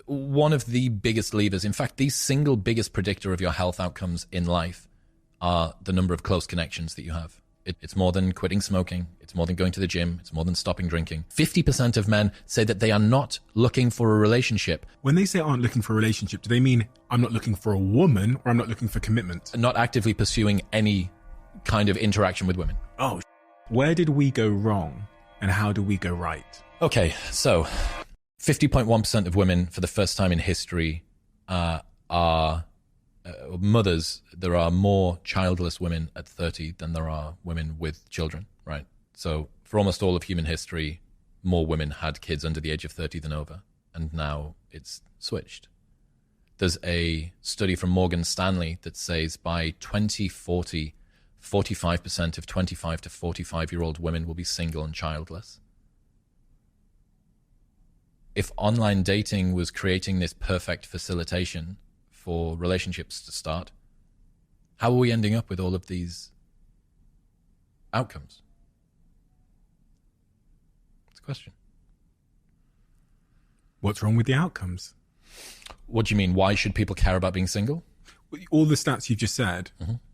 one of the biggest levers, in fact, the single biggest predictor of your health outcomes in life are the number of close connections that you have. It's more than quitting smoking. It's more than going to the gym. It's more than stopping drinking. 50% of men say that they are not looking for a relationship. When they say aren't looking for a relationship, do they mean I'm not looking for a woman or I'm not looking for commitment? Not actively pursuing any kind of interaction with women. Oh, where did we go wrong and how do we go right? Okay, so 50.1% of women for the first time in history are mothers. There are more childless women at 30 than there are women with children, right? So for almost all of human history, more women had kids under the age of 30 than over, and now it's switched. There's a study from Morgan Stanley that says by 2040, 45% of 25 to 45-year-old women will be single and childless. If online dating was creating this perfect facilitation for relationships to start, how are we ending up with all of these outcomes? It's a question. What's wrong with the outcomes? What do you mean? Why should people care about being single? All the stats you've just said,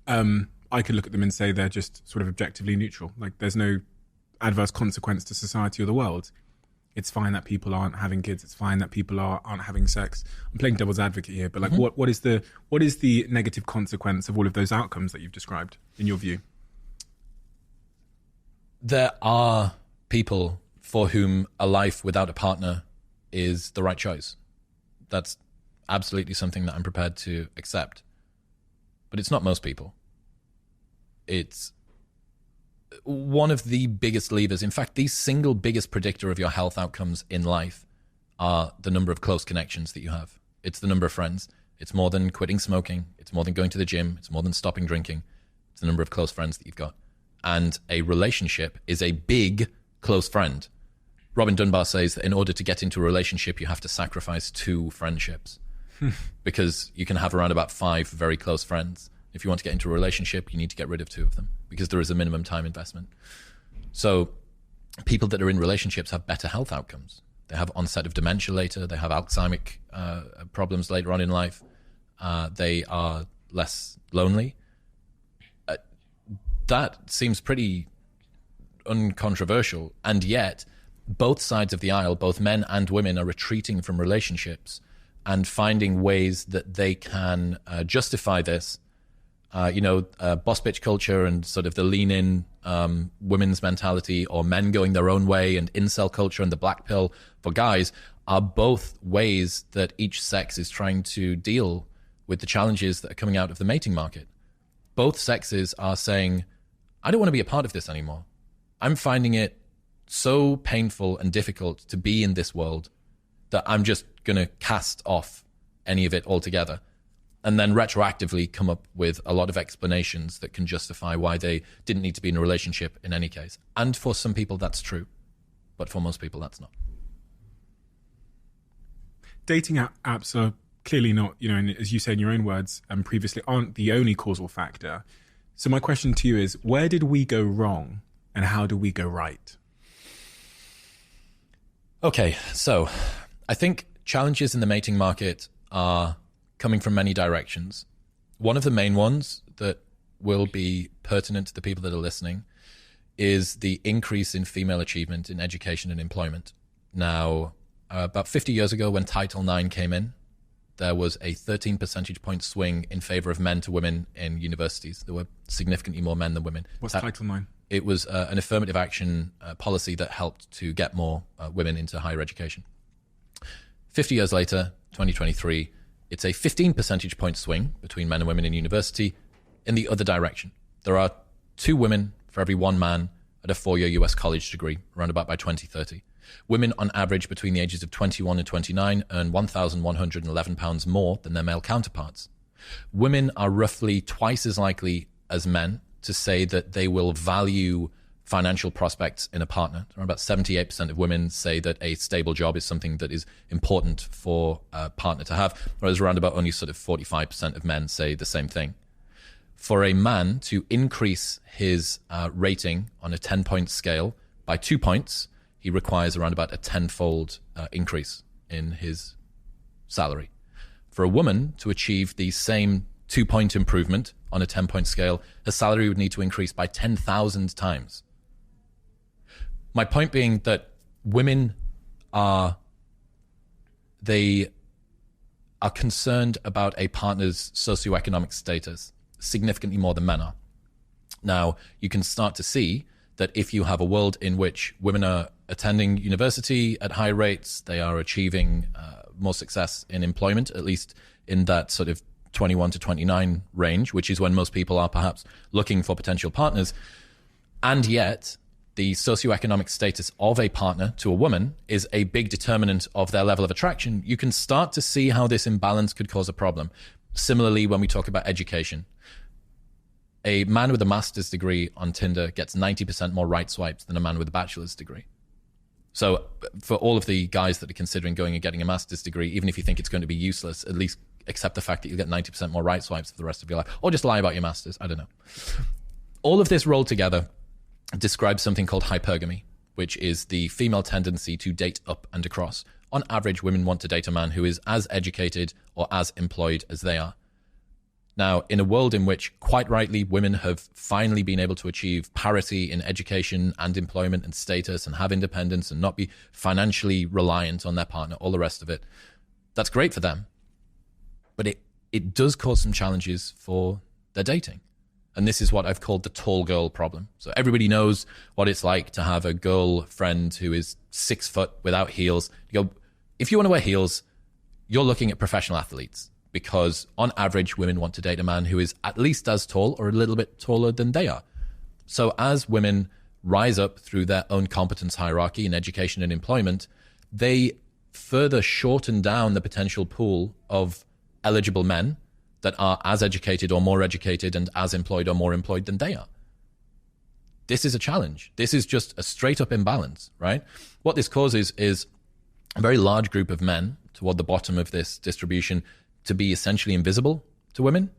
I could look at them and say they're just sort of objectively neutral. Like there's no adverse consequence to society or the world. It's fine that people aren't having kids. It's fine that people aren't having sex. I'm playing devil's advocate here, but like, what is the negative consequence of all of those outcomes that you've described, in your view? There are people for whom a life without a partner is the right choice. That's absolutely something that I'm prepared to accept. But it's not most people. It's one of the biggest levers. In fact, the single biggest predictor of your health outcomes in life are the number of close connections that you have. It's the number of friends. It's more than quitting smoking. It's more than going to the gym. It's more than stopping drinking. It's the number of close friends that you've got. And a relationship is a big close friend. Robin Dunbar says that in order to get into a relationship, you have to sacrifice 2 friendships because you can have around about 5 very close friends. If you want to get into a relationship, you need to get rid of 2 of them because there is a minimum time investment. So people that are in relationships have better health outcomes. They have onset of dementia later. They have Alzheimer's problems later on in life. They are less lonely. That seems pretty uncontroversial. And yet, both sides of the aisle, both men and women, are retreating from relationships and finding ways that they can justify this. Boss bitch culture and sort of the lean-in women's mentality, or men going their own way, and incel culture and the black pill for guys are both ways that each sex is trying to deal with the challenges that are coming out of the mating market. Both sexes are saying, I don't want to be a part of this anymore. I'm finding it so painful and difficult to be in this world that I'm just going to cast off any of it altogether. And then retroactively come up with a lot of explanations that can justify why they didn't need to be in a relationship in any case. And for some people, that's true. But for most people, that's not. Dating apps are clearly not, and as you say in your own words, previously, aren't the only causal factor. So my question to you is, where did we go wrong and how do we go right? Okay, so I think challenges in the mating market are coming from many directions. One of the main ones that will be pertinent to the people that are listening is the increase in female achievement in education and employment. Now, about 50 years ago when Title IX came in, there was a 13 percentage point swing in favor of men to women in universities. There were significantly more men than women. What's Title IX? It was an affirmative action policy that helped to get more women into higher education. 50 years later, 2023, it's a 15 percentage point swing between men and women in university in the other direction. There are 2 women for every 1 man at a 4-year US college degree, around about by 2030. Women on average between the ages of 21 and 29 earn £1,111 more than their male counterparts. Women are roughly twice as likely as men to say that they will value financial prospects in a partner. Around about 78% of women say that a stable job is something that is important for a partner to have, whereas around about only sort of 45% of men say the same thing. For a man to increase his rating on a 10-point scale by 2 points, he requires around about a 10-fold increase in his salary. For a woman to achieve the same 2-point improvement on a 10-point scale, her salary would need to increase by 10,000 times. My point being that women are concerned about a partner's socioeconomic status significantly more than men are. Now, you can start to see that if you have a world in which women are attending university at high rates, they are achieving more success in employment, at least in that sort of 21 to 29 range, which is when most people are perhaps looking for potential partners. And yet, the socioeconomic status of a partner to a woman is a big determinant of their level of attraction. You can start to see how this imbalance could cause a problem. Similarly, when we talk about education, a man with a master's degree on Tinder gets 90% more right swipes than a man with a bachelor's degree. So for all of the guys that are considering going and getting a master's degree, even if you think it's going to be useless, at least accept the fact that you'll get 90% more right swipes for the rest of your life. Or just lie about your master's. I don't know. All of this rolled together describes something called hypergamy, which is the female tendency to date up and across. On average, women want to date a man who is as educated or as employed as they are. Now, in a world in which, quite rightly, women have finally been able to achieve parity in education and employment and status and have independence and not be financially reliant on their partner, all the rest of it, that's great for them. But it does cause some challenges for their dating. And this is what I've called the tall girl problem. So everybody knows what it's like to have a girlfriend who is 6 foot without heels. You go, if you want to wear heels, you're looking at professional athletes, because on average, women want to date a man who is at least as tall or a little bit taller than they are. So as women rise up through their own competence hierarchy in education and employment, they further shorten down the potential pool of eligible men that are as educated or more educated and as employed or more employed than they are. This is a challenge. This is just a straight up imbalance, right? What this causes is a very large group of men toward the bottom of this distribution to be essentially invisible to women.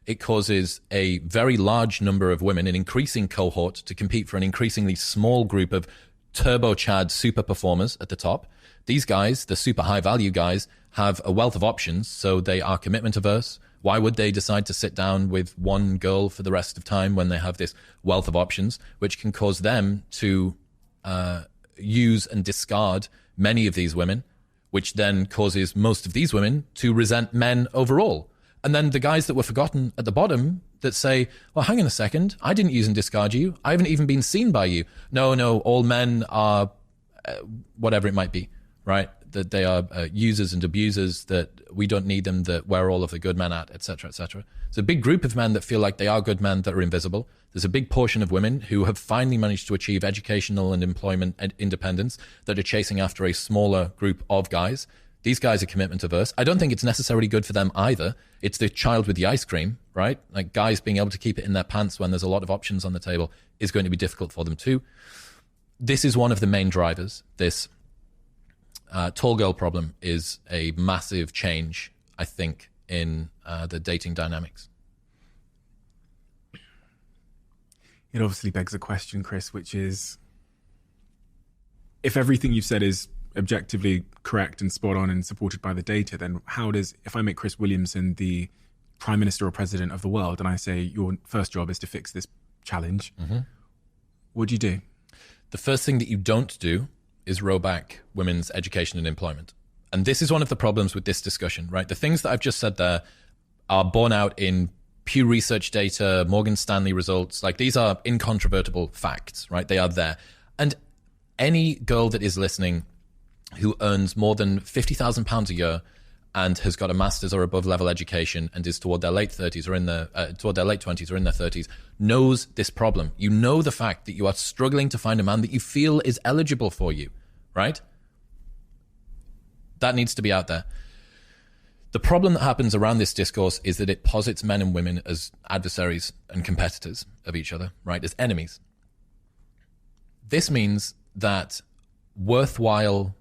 It causes a very large number of women, an increasing cohort, to compete for an increasingly small group of turbo-chad super performers at the top. These guys, the super high value guys, have a wealth of options, so they are commitment averse. Why would they decide to sit down with one girl for the rest of time when they have this wealth of options, which can cause them to use and discard many of these women, which then causes most of these women to resent men overall. And then the guys that were forgotten at the bottom that say, well, hang on a second, I didn't use and discard you. I haven't even been seen by you. No, all men are whatever it might be, right? That they are users and abusers, that we don't need them, that we're all of the good men at, etc., etc. There's a big group of men that feel like they are good men that are invisible. There's a big portion of women who have finally managed to achieve educational and employment and independence that are chasing after a smaller group of guys. These guys are commitment averse. I don't think it's necessarily good for them either. It's the child with the ice cream, right? Like, guys being able to keep it in their pants when there's a lot of options on the table is going to be difficult for them too. This is one of the main drivers. This tall girl problem is a massive change, I think, in the dating dynamics. It obviously begs a question, Chris, which is, if everything you've said is objectively correct and spot on and supported by the data, then how does, if I make Chris Williamson the prime minister or president of the world and I say your first job is to fix this challenge, what do you do? The first thing that you don't do is roll back women's education and employment. And this is one of the problems with this discussion, right? The things that I've just said there are borne out in Pew Research data, Morgan Stanley results. Like, these are incontrovertible facts, right? They are there. And any girl that is listening who earns more than £50,000 a year and has got a master's or above level education and is toward their late 30s or in their toward their late 20s or in their 30s knows this problem. You know the fact that you are struggling to find a man that you feel is eligible for you, right? That needs to be out there. The problem that happens around this discourse is that it posits men and women as adversaries and competitors of each other, right? As enemies. This means that worthwhile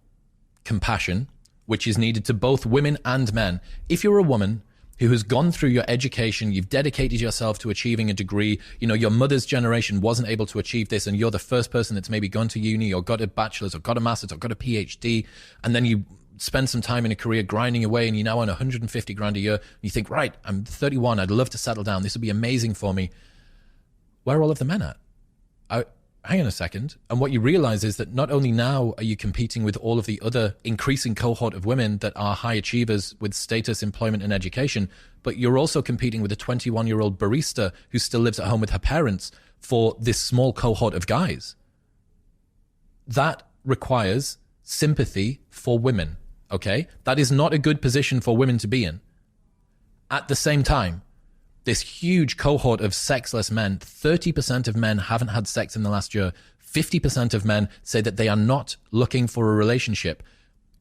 compassion, which is needed to both women and men. If you're a woman who has gone through your education, you've dedicated yourself to achieving a degree, you know, your mother's generation wasn't able to achieve this, and you're the first person that's maybe gone to uni or got a bachelor's or got a master's or got a PhD, and then you spend some time in a career grinding away and you're now on 150 grand a year. And you think, right, I'm 31. I'd love to settle down. This would be amazing for me. Where are all of the men at? Hang on a second. And what you realize is that not only now are you competing with all of the other increasing cohort of women that are high achievers with status, employment, and education, but you're also competing with a 21-year-old barista who still lives at home with her parents for this small cohort of guys. That requires sympathy for women, okay? That is not a good position for women to be in. At the same time, this huge cohort of sexless men, 30% of men haven't had sex in the last year. 50% of men say that they are not looking for a relationship.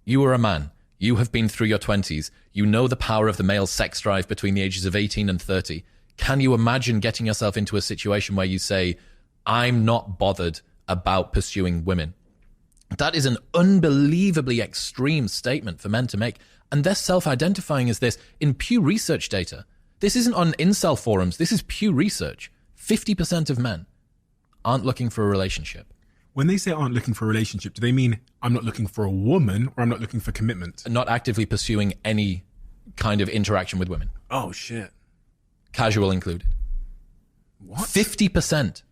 You are a man. You have been through your 20s. You know the power of the male sex drive between the ages of 18 and 30. Can you imagine getting yourself into a situation where you say, I'm not bothered about pursuing women? That is an unbelievably extreme statement for men to make. And they're self-identifying as this in Pew Research data. This isn't on incel forums. This is Pew Research. 50% of men aren't looking for a relationship. When they say aren't looking for a relationship, do they mean I'm not looking for a woman or I'm not looking for commitment? Not actively pursuing any kind of interaction with women. Oh, shit. Casual included. What? 50%.